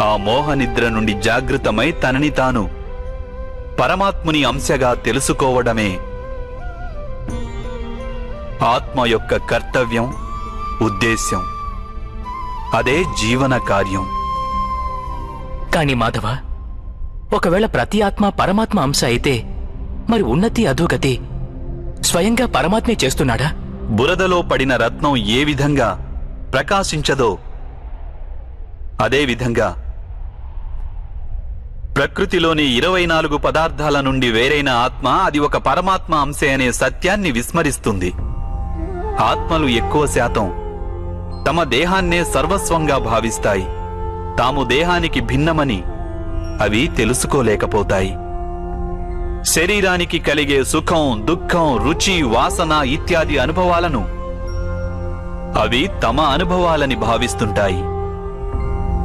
ఆ మోహనిద్ర నుండి జాగృతమై తనని తాను పరమాత్ముని అంశగా తెలుసుకోవడమే ఆత్మ యొక్క కర్తవ్యం, ఉద్దేశ్యం. అదే జీవన కార్యం. కాని మాధవ, ఒకవేళ ప్రతి ఆత్మ పరమాత్మ అంశ అయితే మరి ఉన్నతి అధోగతి స్వయంగా పరమాత్మే చేస్తున్నాడా? బురదలో పడిన రత్నం ఏ విధంగా ప్రకాశించదో అదే విధంగా ప్రకృతిలోని 24 పదార్థాల నుండి వేరైన ఆత్మ అది ఒక పరమాత్మ అంశే అనే సత్యాన్ని విస్మరిస్తుంది. ఆత్మలు ఎక్కువ శాతం తమ దేహాన్నే సర్వస్వంగా భావిస్తాయి. తాము దేహానికి భిన్నమని అవి తెలుసుకోలేకపోతాయి. శరీరానికి కలిగే సుఖం, దుఃఖం, రుచి, వాసన ఇత్యాది అనుభవాలను అవి తమ అనుభవాలని భావిస్తుంటాయి.